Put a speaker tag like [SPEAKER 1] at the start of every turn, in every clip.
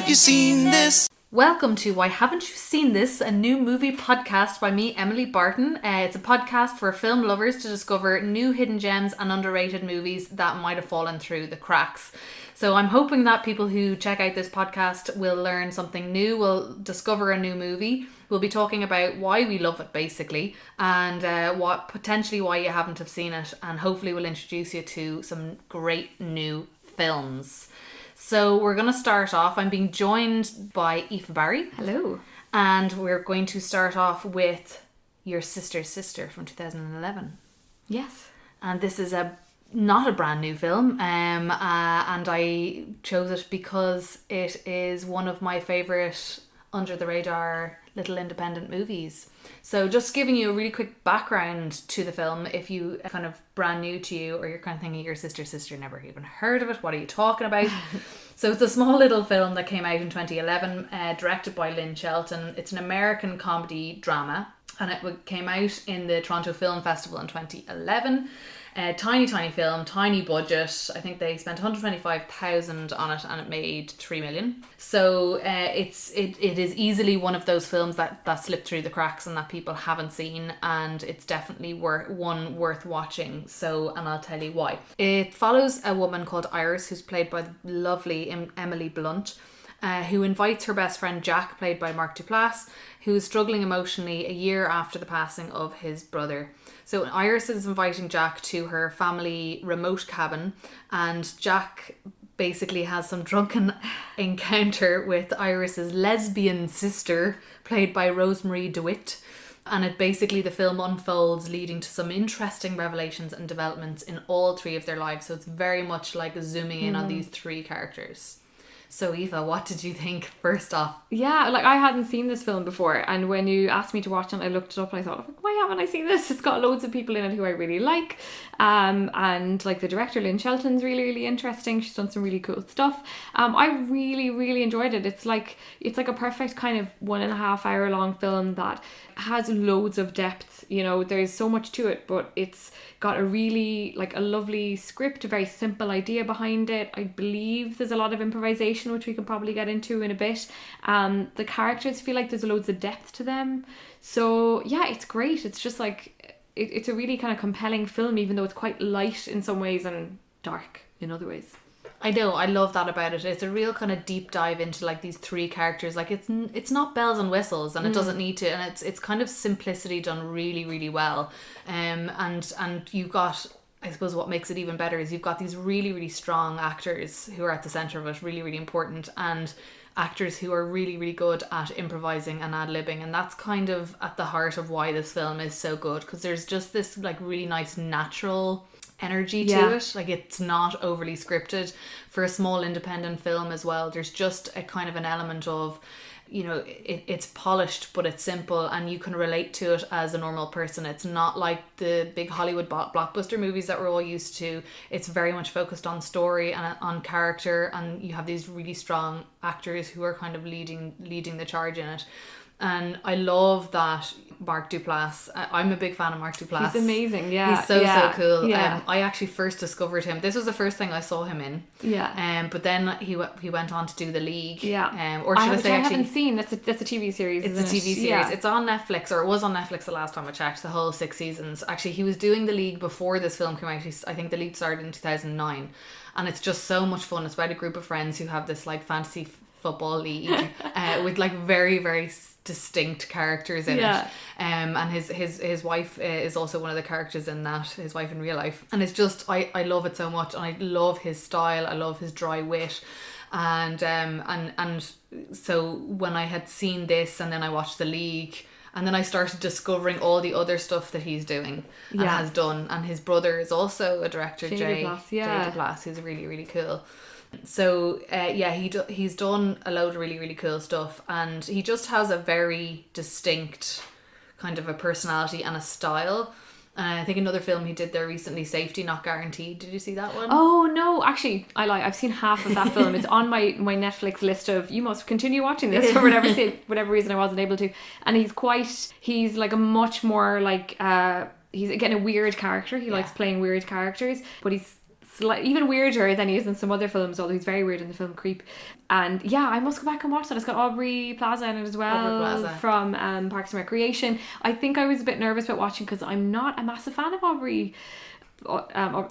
[SPEAKER 1] haven't you seen this?
[SPEAKER 2] Welcome to Why Haven't You Seen This, a new movie podcast by me, Emily Barton. It's a podcast for film lovers to discover new hidden gems and underrated movies that might have fallen through the cracks. So I'm hoping that people who check out this podcast will learn something new, will discover a new movie. We'll be talking about why we love it, basically, and why you haven't have seen it, and hopefully we'll introduce you to some great new films. So we're going to start off. I'm being joined by Aoife Barry.
[SPEAKER 3] Hello.
[SPEAKER 2] And we're going to start off with Your Sister's Sister from 2011.
[SPEAKER 3] Yes.
[SPEAKER 2] And this is not a brand new film. And I chose it because it is one of my favourite under the radar little independent movies. So just giving you a really quick background to the film, if you kind of brand new to you, or you're kind of thinking Your Sister's Sister, never even heard of it, what are you talking about? So it's a small little film that came out in 2011, directed by Lynn Shelton. It's an American comedy drama, and it came out in the Toronto Film Festival in 2011. Tiny film, tiny budget. I think they spent 125,000 on it and it made 3 million. So it is easily one of those films that slipped through the cracks and that people haven't seen, and it's definitely one worth watching. So, and I'll tell you why. It follows a woman called Iris, who's played by the lovely Emily Blunt, who invites her best friend Jack, played by Mark Duplass, who is struggling emotionally a year after the passing of his brother. So Iris is inviting Jack to her family remote cabin, and Jack basically has some drunken encounter with Iris's lesbian sister, played by Rosemarie Dewitt. And the film unfolds, leading to some interesting revelations and developments in all three of their lives. So it's very much like zooming in on these three characters. So Aoife, what did you think first off?
[SPEAKER 3] Yeah, like I hadn't seen this film before, and when you asked me to watch it, I looked it up and I thought, why haven't I seen this? It's got loads of people in it who I really like, and like the director Lynn Shelton's really interesting. She's done some really cool stuff. I really enjoyed it. It's like a perfect kind of 1.5 hour long film that has loads of depth. You know, there's so much to it, but it's got a really a lovely script, a very simple idea behind it. I believe there's a lot of improvisation, which we can probably get into in a bit. The characters feel like there's loads of depth to them. So yeah, it's great. It's just it's a really kind of compelling film, even though it's quite light in some ways and dark in other ways.
[SPEAKER 2] I know, I love that about it. It's a real kind of deep dive into these three characters. It's not bells and whistles, and it doesn't need to, and it's kind of simplicity done really well. And you've got, I suppose what makes it even better is you've got these really strong actors who are at the centre of it, really important, and actors who are really good at improvising and ad-libbing, and that's kind of at the heart of why this film is so good, because there's just this really nice natural energy to it. It's not overly scripted for a small independent film as well. There's just a kind of an element of, you know, it's polished but it's simple, and you can relate to it as a normal person. It's not like the big Hollywood blockbuster movies that we're all used to. It's very much focused on story and on character, and you have these really strong actors who are kind of leading the charge in it. And I love that Mark Duplass. I'm a big fan of Mark Duplass.
[SPEAKER 3] He's amazing, yeah.
[SPEAKER 2] He's so cool.
[SPEAKER 3] Yeah.
[SPEAKER 2] I actually first discovered him. This was the first thing I saw him in.
[SPEAKER 3] Yeah.
[SPEAKER 2] But then he went on to do The League.
[SPEAKER 3] Yeah.
[SPEAKER 2] Or should I say,
[SPEAKER 3] I
[SPEAKER 2] actually,
[SPEAKER 3] haven't seen. That's a TV series.
[SPEAKER 2] It's a TV series.
[SPEAKER 3] Yeah.
[SPEAKER 2] It's on Netflix, or it was on Netflix the last time I checked. The whole 6 seasons. Actually, he was doing The League before this film came out. I think The League started in 2009, and it's just so much fun. It's about a group of friends who have this fantasy football league with very distinct characters in it, and his wife is also one of the characters in that, his wife in real life, and it's just I love it so much, and I love his style, I love his dry wit, and so when I had seen this and then I watched The League, and then I started discovering all the other stuff that he's doing and has done, and his brother is also a director, Jay Duplass, who's really cool. So he's done a load of really cool stuff, and he just has a very distinct kind of a personality and a style. I think another film he did there recently, Safety Not Guaranteed. Did you see that one?
[SPEAKER 3] Oh no, actually I've seen half of that film. It's on my Netflix list of you must continue watching this for whatever reason I wasn't able to. And he's like a much more he's again a weird character. He likes playing weird characters, but he's even weirder than he is in some other films, although he's very weird in the film Creep. And yeah, I must go back and watch that. It's got Aubrey Plaza in it as well, from Parks and Recreation. I think I was a bit nervous about watching because I'm not a massive fan of Aubrey.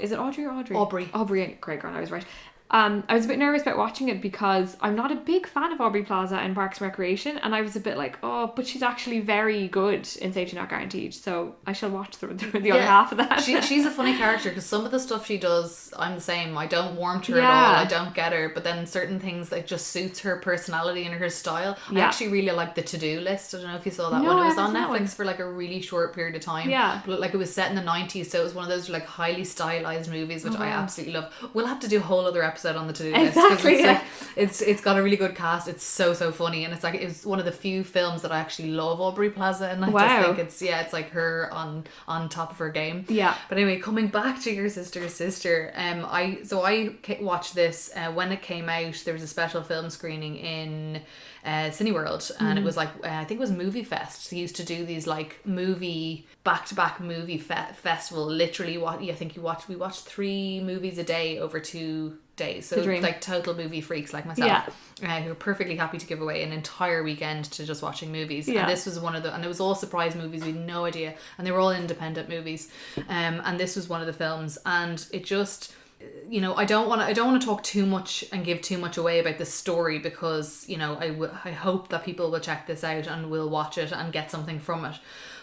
[SPEAKER 3] Is it Audrey or Audrey? Aubrey, Craig, I was right. I was a bit nervous about watching it because I'm not a big fan of Aubrey Plaza in Parks and Recreation, and I was a bit like, oh, but she's actually very good in Safety Not Guaranteed, so I shall watch the other half of that.
[SPEAKER 2] She's a funny character because some of the stuff she does, I'm the same. I don't warm to her at all. I don't get her, but then certain things that just suits her personality and her style. I actually really like the To-Do List. I don't know if you saw that one. It was on Netflix for like a really short period of time.
[SPEAKER 3] Yeah.
[SPEAKER 2] But like it was set in the 90s, so it was one of those like highly stylized movies, which I absolutely love. We'll have to do a whole other episode on the To-Do List.
[SPEAKER 3] Exactly,
[SPEAKER 2] it's like it's got a really good cast. It's so funny, and it's one of the few films that I actually love Aubrey Plaza, and I just think it's like her on top of her game.
[SPEAKER 3] Yeah.
[SPEAKER 2] But anyway, coming back to Your Sister's Sister, I watched this when it came out. There was a special film screening in Cineworld, and it was like I think it was Movie Fest. They used to do these like movie back-to-back movie festival. Literally, we watched 3 movies a day over 2 days. So like total movie freaks like myself, who are perfectly happy to give away an entire weekend to just watching movies. And this was one of the, and it was all surprise movies. We had no idea, and they were all independent movies. And this was one of the films, and it just, you know, I don't want to talk too much and give too much away about the story, because, you know, I hope that people will check this out and will watch it and get something from it.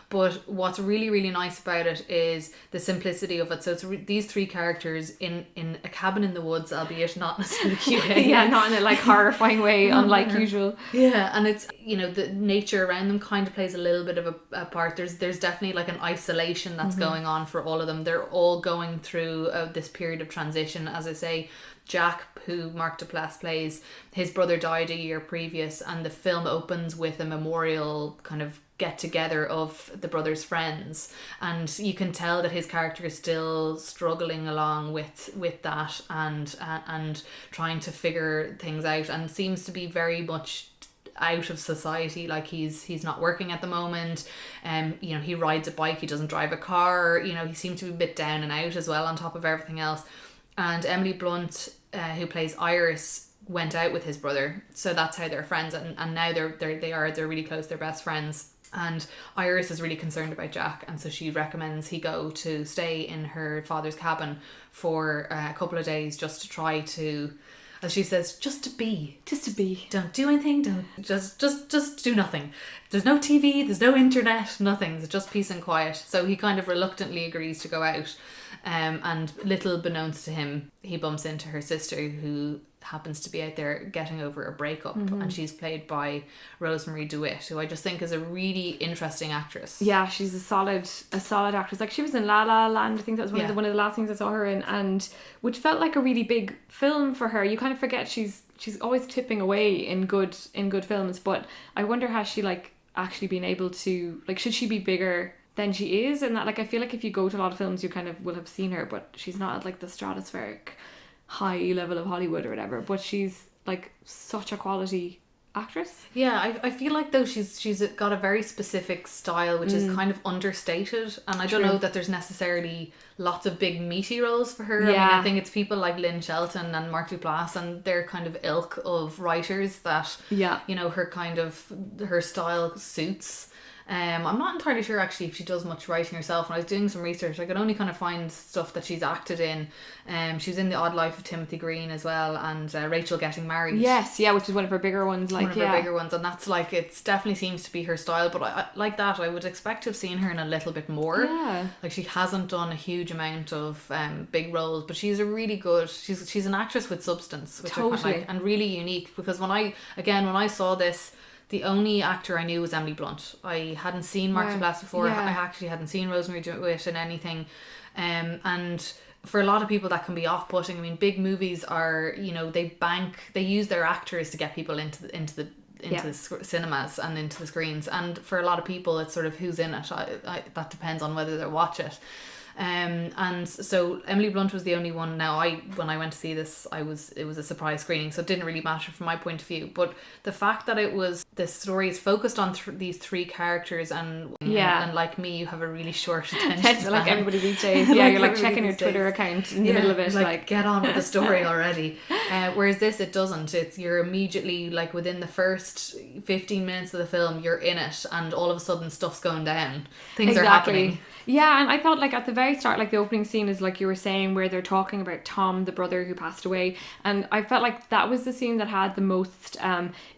[SPEAKER 2] But what's really, really nice about it is the simplicity of it. So it's these 3 characters in a cabin in the woods, albeit not necessarily cute.
[SPEAKER 3] Not in a like horrifying way, unlike usual.
[SPEAKER 2] Yeah, and it's, you know, the nature around them kind of plays a little bit of a part. There's definitely like an isolation that's going on for all of them. They're all going through this period of transition. As I say, Jack, who Mark Duplass plays, his brother died a year previous, and the film opens with a memorial kind of get together of the brother's friends, and you can tell that his character is still struggling along with that and trying to figure things out, and seems to be very much out of society. Like he's not working at the moment, you know, he rides a bike, he doesn't drive a car, you know, he seems to be a bit down and out as well on top of everything else. And Emily Blunt, who plays Iris, went out with his brother, so that's how they're friends, and now they're really close, they're best friends. And Iris is really concerned about Jack, and so she recommends he go to stay in her father's cabin for a couple of days, just to try to, as she says, just to be. Don't do anything. Don't just do nothing. There's no TV. There's no internet. Nothing. It's just peace and quiet. So he kind of reluctantly agrees to go out. And little beknownst to him, he bumps into her sister, who happens to be out there getting over a breakup, and she's played by Rosemarie Dewitt, who I just think is a really interesting actress. Yeah,
[SPEAKER 3] she's a solid actress. Like, she was in La La Land. I think that was one of the last things I saw her in, and which felt like a really big film for her. You kind of forget she's always tipping away in good films, but I wonder, has she like actually been able to, like, should she be bigger than she is? And that, like, I feel like if you go to a lot of films, you kind of will have seen her, but she's not at like the stratospheric high level of Hollywood or whatever, but she's like such a quality actress.
[SPEAKER 2] Yeah, I feel like though she's got a very specific style, which is kind of understated, and I don't know that there's necessarily lots of big meaty roles for her.
[SPEAKER 3] Yeah.
[SPEAKER 2] I mean, I think it's people like Lynn Shelton and Mark Duplass, and their kind of ilk of writers that, you know, her style suits. I'm not entirely sure actually if she does much writing herself. When I was doing some research, I could only kind of find stuff that she's acted in. She was in The Odd Life of Timothy Green as well, and Rachel Getting Married.
[SPEAKER 3] Yes, yeah, which is one of her bigger ones. Like,
[SPEAKER 2] one of her bigger ones, and that's like, it definitely seems to be her style. But I like that. I would expect to have seen her in a little bit more.
[SPEAKER 3] Yeah,
[SPEAKER 2] like she hasn't done a huge amount of big roles, but she's a really good. She's an actress with substance, which
[SPEAKER 3] totally.
[SPEAKER 2] I quite like, and really unique. Because when I saw this, the only actor I knew was Emily Blunt. I hadn't seen Mark Duplass before. I actually hadn't seen Rosemarie Dewitt in anything. And for a lot of people that can be off-putting. I mean, big movies are, you know, they use their actors to get people into the cinemas and into the screens. And for a lot of people, it's sort of who's in it. That depends on whether they watch it. And so Emily Blunt was the only one. Now, when I went to see this, it was a surprise screening, so it didn't really matter from my point of view. But the fact that it was the story is focused on these three characters, and like me, you have a really short attention span.
[SPEAKER 3] Like everybody these days. Yeah, you're like checking your Twitter account in the middle of it, like
[SPEAKER 2] get on with the story already. Whereas this, it doesn't. You're immediately, like, within the first 15 minutes of the film, you're in it, and all of a sudden stuff's going down. Things are happening.
[SPEAKER 3] Yeah, and I thought, like, at the very start, like, the opening scene is, like you were saying, where they're talking about Tom, the brother who passed away, and I felt like that was the scene that had the most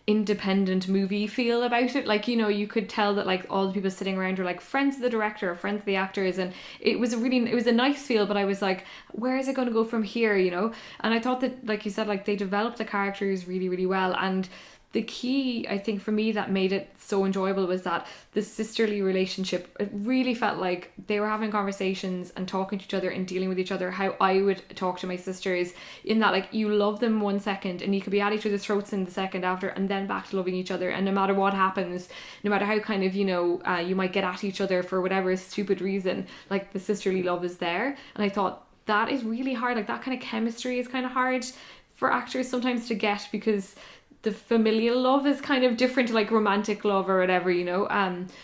[SPEAKER 3] independent movie feel about it. Like, you know, you could tell that, like, all the people sitting around were, like, friends of the director or friends of the actors, and it was a nice feel, but I was like, where is it going to go from here, you know? And I thought that, like you said, like, they developed the characters really, really well, and the key, I think, for me that made it so enjoyable was that the sisterly relationship, it really felt like they were having conversations and talking to each other and dealing with each other how I would talk to my sisters, in that, like, you love them 1 second and you could be at each other's throats in the second after, and then back to loving each other, and no matter what happens, no matter how kind of, you know, you might get at each other for whatever stupid reason, like, the sisterly love is there. And I thought that is really hard, like, that kind of chemistry is kind of hard for actors sometimes to get, because the familial love is kind of different to, like, romantic love or whatever, you know.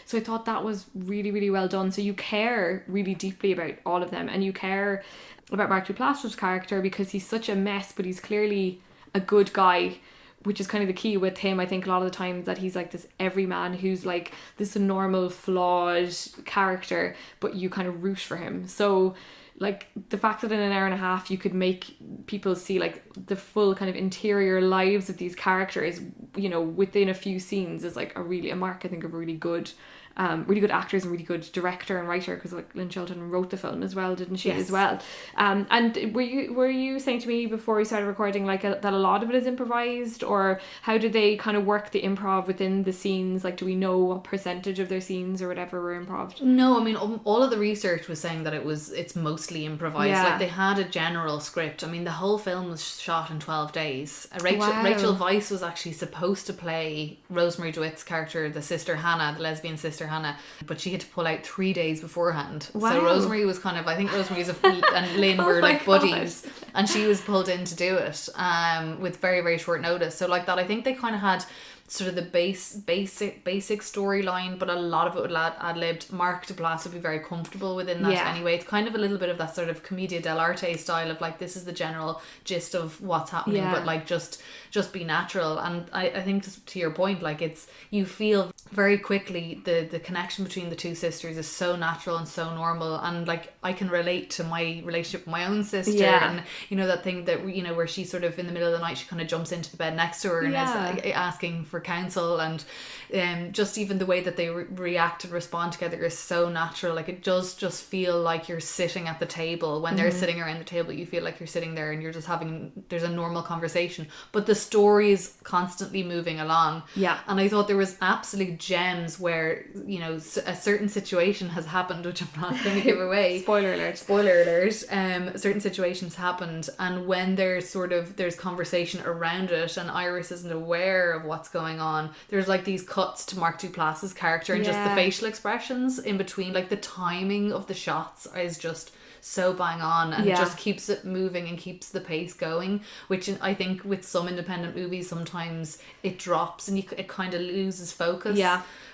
[SPEAKER 3] So I thought that was really, really well done. So you care really deeply about all of them, and you care about Mark Duplass's character because he's such a mess, but he's clearly a good guy, which is kind of the key with him. I think a lot of the times that he's like this everyman who's like this normal, flawed character, but you kind of root for him. So, like, the fact that in an hour and a half you could make people see, like, the full kind of interior lives of these characters, you know, within a few scenes is, like, a mark, I think, of really good actors and really good director and writer, because, like, Lynn Shelton wrote the film as well, didn't she? Yes. As well. And were you saying to me before we started recording, like, that a lot of it is improvised, or how do they kind of work the improv within the scenes? Like, do we know what percentage of their scenes or whatever were improv?
[SPEAKER 2] No, I mean, all of the research was saying that it's mostly improvised. Yeah. Like, they had a general script. I mean, the whole film was shot in 12 days. Rachel Weisz was actually supposed to play Rosemarie DeWitt's character, the sister Hannah, the lesbian sister Hannah, but she had to pull out 3 days beforehand. Wow. So Rosemary was kind of, I think Rosemary's and Lynn were like buddies, and she was pulled in to do it with very, very short notice. So, like, that, I think they kind of had sort of the basic storyline, but a lot of it would ad-libbed. Mark Duplass would be very comfortable within that anyway. It's kind of a little bit of that sort of commedia dell'arte style of, like, this is the general gist of what's happening, but, like, just be natural. And I think, to your point, like, you feel very quickly the connection between the two sisters is so natural and so normal, and, like, I can relate to my relationship with my own sister, and, you know, that thing that, you know, where she sort of in the middle of the night she kind of jumps into the bed next to her and is asking for counsel, and just even the way that they react and respond together is so natural. Like, it does just feel like you're sitting at the table when they're sitting around the table. You feel like you're sitting there and you're just there's a normal conversation, but the story is constantly moving along. And I thought there was absolute gems where, you know, a certain situation has happened, which I'm not going to give away. Spoiler alert. Certain situations happened, and when there's conversation around it and Iris isn't aware of what's going on, there's, like, these cuts to Mark Duplass's character and just the facial expressions in between. Like, the timing of the shots is just so bang on, and it just keeps it moving and keeps the pace going, which I think with some independent movies sometimes it drops and it kind of loses focus.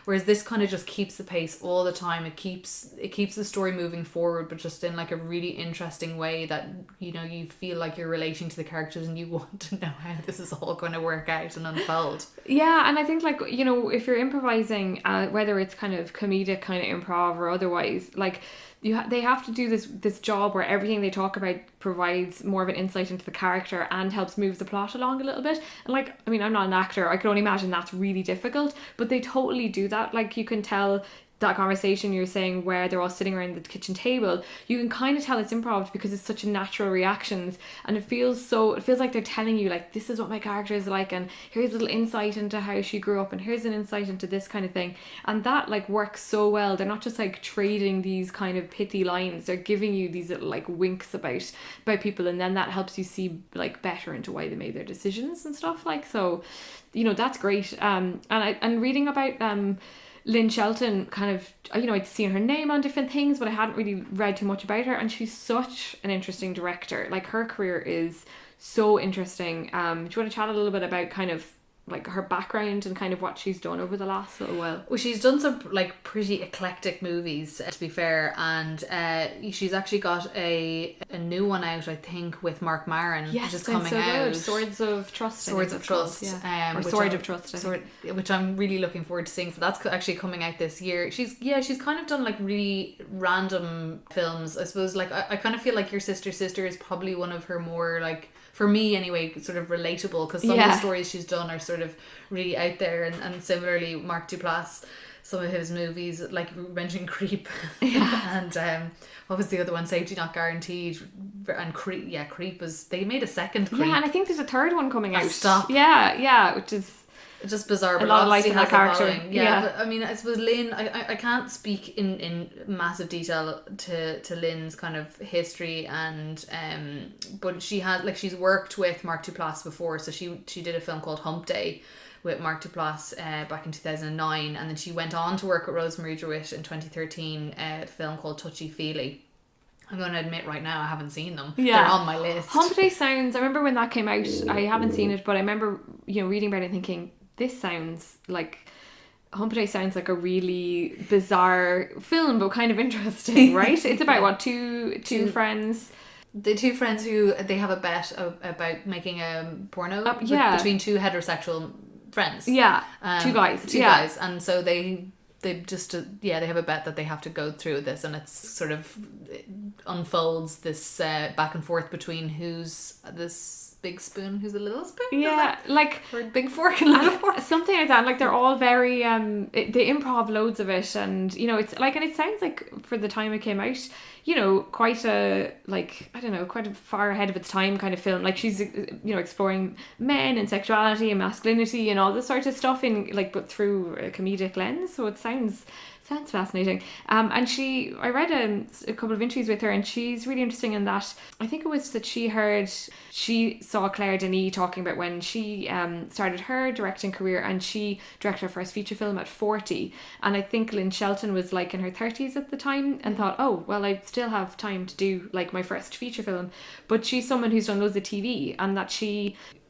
[SPEAKER 2] Whereas this kind of just keeps the pace all the time. It keeps the story moving forward, but just in, like, a really interesting way that, you know, you feel like you're relating to the characters and you want to know how this is all going to work out and unfold. Yeah, and I think, like, you know, if you're improvising, whether it's kind of comedic kind of improv or otherwise, like, they have to do this job where everything they talk about provides more of an insight into the character and helps move the plot along a little bit. And, like, I mean, I'm not an actor, I can only imagine that's really difficult, but they totally do that. Like, you can tell that conversation you're saying where they're all sitting around the kitchen table, you can kind of tell it's improv because it's such a natural reactions, and it feels like they're telling you, like, this is what my character is like, and here's a little insight into how she grew up, and here's an insight into this kind of thing. And that, like, works so well. They're not just, like, trading these kind of pithy lines, they're giving you these little, like, winks about people, and then that helps you see, like, better into why they made their decisions and stuff. Like, so, you know, that's great. And reading about Lynn Shelton, kind of, you know, I'd seen her name on different things, but I hadn't really read too much about her, and she's such an interesting director. Like, her career is so interesting. Do you want to chat a little bit about kind of
[SPEAKER 3] like her background and kind of what she's done over the last little while?
[SPEAKER 2] Well, she's done some like pretty eclectic movies, to be fair, and she's actually got a new one out, I think, with Mark Maron,
[SPEAKER 3] Yes,
[SPEAKER 2] which is coming
[SPEAKER 3] so
[SPEAKER 2] out.
[SPEAKER 3] good. Swords of Trust.
[SPEAKER 2] Swords of Trust,
[SPEAKER 3] yeah. Or
[SPEAKER 2] which
[SPEAKER 3] Sword of Trust,
[SPEAKER 2] which I'm really looking forward to seeing. So that's actually coming out this year. She's kind of done like really random films, I suppose. Like I kind of feel like Your Sister is probably one of her more, like, for me anyway, sort of relatable, because some of the stories she's done are sort of really out there, and similarly Mark Duplass, some of his movies, like we mentioned Creep, and what was the other one, Safety Not Guaranteed, and Creep was, they made a second Creep.
[SPEAKER 3] Yeah, and I think there's a third one coming out.
[SPEAKER 2] Stop.
[SPEAKER 3] Yeah, which is
[SPEAKER 2] just bizarre, but
[SPEAKER 3] a lot of life in that character.
[SPEAKER 2] But I mean, I suppose Lynn, I can't speak in massive detail to Lynn's kind of history, and but she has, like, she's worked with Mark Duplass before, so she did a film called Hump Day with Mark Duplass back in 2009, and then she went on to work with Rosemarie Dewitt in 2013, a film called Touchy Feely. I'm going to admit right now I haven't seen them.
[SPEAKER 3] Yeah.
[SPEAKER 2] They're on my list.
[SPEAKER 3] Hump Day sounds, I remember when that came out, I haven't seen it, but I remember, reading about it and thinking, this sounds like, Hump Day sounds like a really bizarre film, but kind of interesting, right? It's about what, two friends.
[SPEAKER 2] The two friends who, they have a bet about making a porno between two heterosexual friends.
[SPEAKER 3] Yeah, two guys.
[SPEAKER 2] And so they just they have a bet that they have to go through this, and it's sort of, it unfolds this back and forth between who's this big spoon, who's a little spoon,
[SPEAKER 3] like,
[SPEAKER 2] or big fork and little fork,
[SPEAKER 3] something like that. Like, they're all very they improv loads of it, and it's like, and it sounds like for the time it came out, quite a, like, I don't know, quite a far ahead of its time kind of film. Like, she's exploring men and sexuality and masculinity and all this sort of stuff in, like, but through a comedic lens. So it sounds fascinating. And I read a couple of interviews with her, and she's really interesting in that, I think it was that she saw Claire Denis talking about when she started her directing career, and she directed her first feature film at 40, and I think Lynn Shelton was like in her 30s at the time, and thought, oh well, I still have time to do like my first feature film. But she's someone who's done loads of TV, and that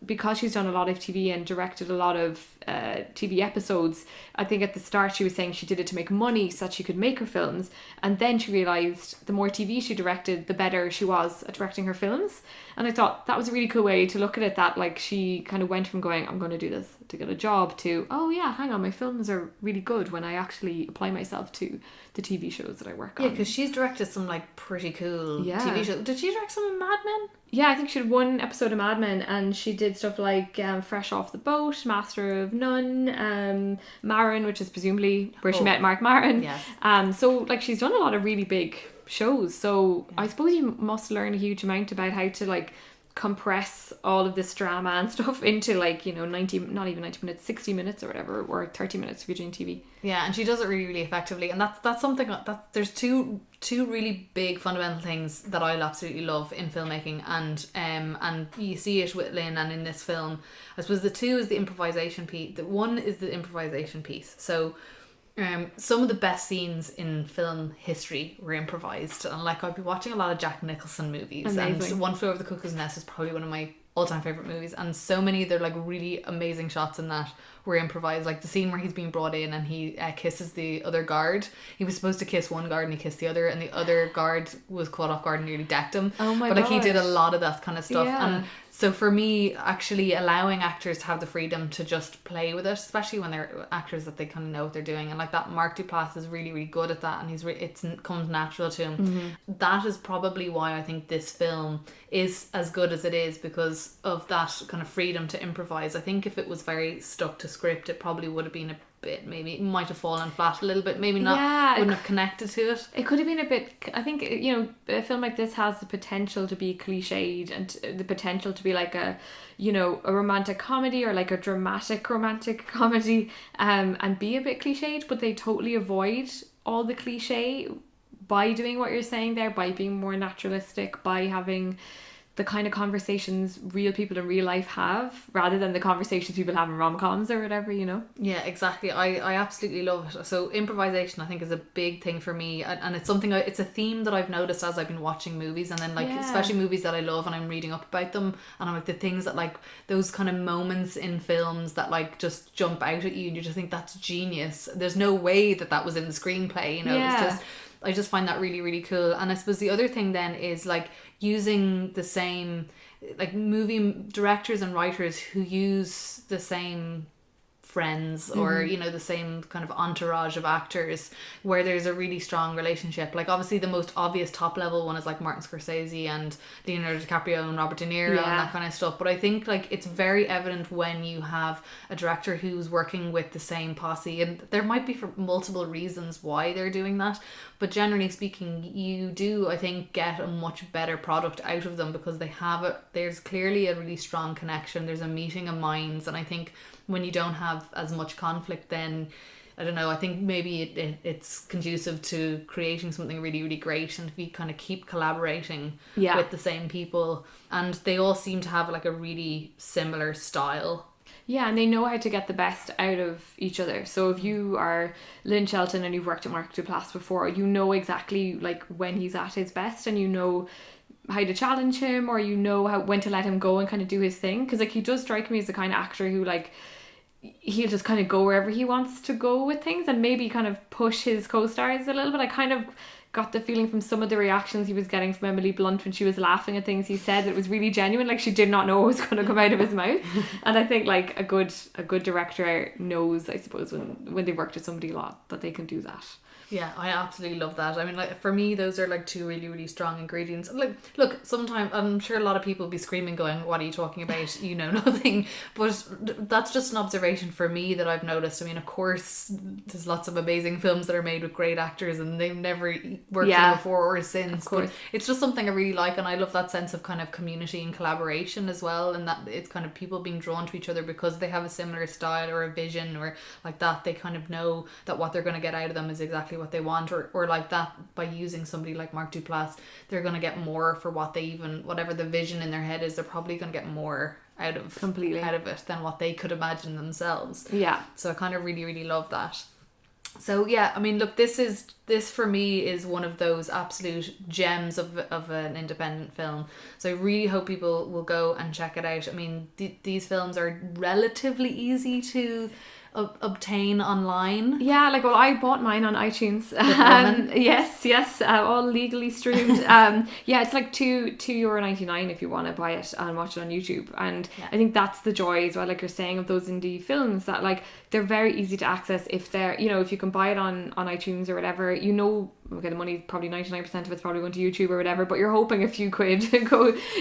[SPEAKER 3] because she's done a lot of TV and directed a lot of TV episodes, I think at the start she was saying she did it to make money so that she could make her films, and then she realised the more TV she directed, the better she was at directing her films. And I thought that was a really cool way to look at it, that like she kind of went from going, I'm going to do this to get a job, to, oh yeah, hang on, my films are really good when I actually apply myself to the TV shows that I work on.
[SPEAKER 2] Yeah, because she's directed some like pretty cool TV shows. Did she direct some of Mad Men?
[SPEAKER 3] Yeah, I think she did one episode of Mad Men, and she did stuff like Fresh Off the Boat, Master of None, Maron, which is presumably where she met Mark Maron.
[SPEAKER 2] Yes.
[SPEAKER 3] So like, she's done a lot of really big shows. So I suppose you must learn a huge amount about how to like compress all of this drama and stuff into like 90, not even 90 minutes, 60 minutes or whatever, or 30 minutes if you're doing TV.
[SPEAKER 2] Yeah, and she does it really, really effectively, and that's something that there's two really big fundamental things that I absolutely love in filmmaking, and you see it with Lynn and in this film. I suppose the two is the improvisation piece. The one is the improvisation piece. So some of the best scenes in film history were improvised, and like, I'd be watching a lot of Jack Nicholson movies. Amazing. And One Flew Over the Cuckoo's Nest is probably one of my all-time favorite movies, and so many, they're like really amazing shots in that were improvised. Like the scene where he's being brought in and he kisses the other guard. He was supposed to kiss one guard and he kissed the other, and the other guard was caught off guard and nearly decked him.
[SPEAKER 3] Oh my
[SPEAKER 2] god! But like, he did a lot of that kind of stuff.
[SPEAKER 3] Yeah.
[SPEAKER 2] And so for me, actually allowing actors to have the freedom to just play with it, especially when they're actors that they kind of know what they're doing, and like that, Mark Duplass is really, really good at that, and it comes natural to him. Mm-hmm. That is probably why I think this film is as good as it is, because of that kind of freedom to improvise. I think if it was very stuck to script, it probably would have been a bit, maybe it might have fallen flat a little bit, maybe not, wouldn't have connected to it.
[SPEAKER 3] It could have been a bit, I think, a film like this has the potential to be cliched, and the potential to be like a romantic comedy, or like a dramatic romantic comedy, and be a bit cliched, but they totally avoid all the cliche by doing what you're saying there, by being more naturalistic, by having the kind of conversations real people in real life have, rather than the conversations people have in rom-coms or whatever, you know?
[SPEAKER 2] Yeah, exactly. I absolutely love it. So improvisation, I think, is a big thing for me, and it's something it's a theme that I've noticed as I've been watching movies, and then like especially movies that I love, and I'm reading up about them, and I'm like, the things that like those kind of moments in films that like just jump out at you, and you just think that's genius. There's no way that was in the screenplay, you know. It's just, I just find that really, really cool. And I suppose the other thing then is like using the same, like movie directors and writers who use the same friends or you know, the same kind of entourage of actors where there's a really strong relationship. Like obviously the most obvious top level one is like Martin Scorsese and Leonardo DiCaprio and Robert De Niro and that kind of stuff, but I think like it's very evident when you have a director who's working with the same posse, and there might be for multiple reasons why they're doing that, but generally speaking you do, I think, get a much better product out of them because they have it. There's clearly a really strong connection, there's a meeting of minds, and I think when you don't have as much conflict, then I don't know, I think maybe it's conducive to creating something really, really great. And if you kind of keep collaborating with the same people, and they all seem to have like a really similar style.
[SPEAKER 3] Yeah, and they know how to get the best out of each other. So if you are Lynn Shelton and you've worked at Mark Duplass before, you know exactly like when he's at his best, and you know how to challenge him, or you know when to let him go and kind of do his thing. Because like he does strike me as the kind of actor who like he'll just kind of go wherever he wants to go with things, and maybe kind of push his co-stars a little bit. I kind of got the feeling from some of the reactions he was getting from Emily Blunt when she was laughing at things he said, it was really genuine, like she did not know what was going to come out of his mouth. And I think like a good director knows, I suppose, when they worked with somebody a lot, that they can do that.
[SPEAKER 2] Yeah, I absolutely love that. I mean, like for me, those are like two really, really strong ingredients. Like, look, sometimes I'm sure a lot of people will be screaming, going, "What are you talking about? You know nothing." But that's just an observation for me that I've noticed. I mean, of course, there's lots of amazing films that are made with great actors, and they've never worked together before or since. But it's just something I really like, and I love that sense of kind of community and collaboration as well, and that it's kind of people being drawn to each other because they have a similar style or a vision or like that. They kind of know that what they're going to get out of them is exactly what they want, or like that, by using somebody like Mark Duplass, they're going to get more for what they even, whatever the vision in their head is, they're probably going to get more out of it than what they could imagine themselves. Yeah. So I kind of really, really love that. So yeah, I mean, look, this for me is one of those absolute gems of an independent film. So I really hope people will go and check it out. I mean, these films are relatively easy to obtain online.
[SPEAKER 3] Yeah, like, well, I bought mine on iTunes. Yes, all legally streamed. Yeah, it's like €2.99 if you want to buy it and watch it on YouTube. And I think that's the joy as well, like you're saying, of those indie films, that like they're very easy to access. If they're, you know, if you can buy it on iTunes or whatever, you know, okay, the money, probably 99% of it's probably going to YouTube or whatever, but you're hoping a few quid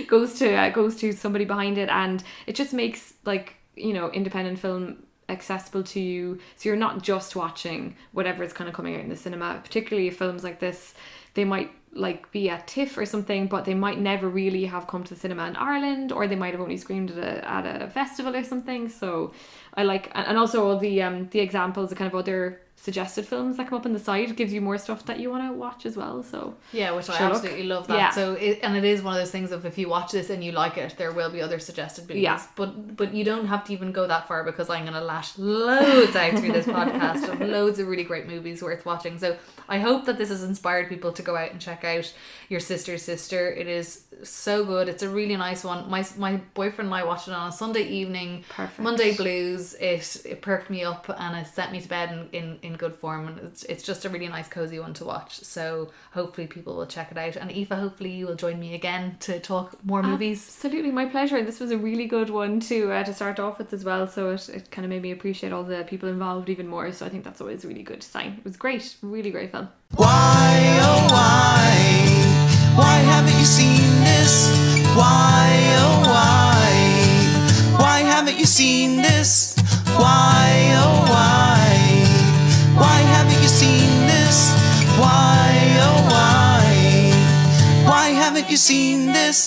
[SPEAKER 3] goes to somebody behind it, and it just makes, like, you know, independent film accessible to you, so you're not just watching whatever is kind of coming out in the cinema. Particularly films like this, they might like be at TIFF or something, but they might never really have come to the cinema in Ireland, or they might have only screened at a festival or something. So I like, and also all the examples, the kind of other suggested films that come up on the side, gives you more stuff that you want to watch as well. So
[SPEAKER 2] yeah, which I absolutely love that. Yeah. So it is one of those things of, if you watch this and you like it, there will be other suggested movies. Yeah. But you don't have to even go that far, because I'm going to lash loads out through this podcast of loads of really great movies worth watching. So I hope that this has inspired people to go out and check out Your Sister's Sister. It is so good. It's a really nice one. My boyfriend and I watched it on a Sunday evening. Perfect. Monday blues. It perked me up and it sent me to bed in good form, and it's just a really nice cozy one to watch. So hopefully people will check it out, and Aoife, hopefully you will join me again to talk more movies.
[SPEAKER 3] Absolutely, my pleasure. This was a really good one to start off with as well, so it kind of made me appreciate all the people involved even more. So I think that's always a really good sign. It was great, really great film.
[SPEAKER 1] Why, oh why haven't you seen this? Why, oh why haven't you seen this? Why, oh why haven't you seen this? Why, oh why haven't you seen this?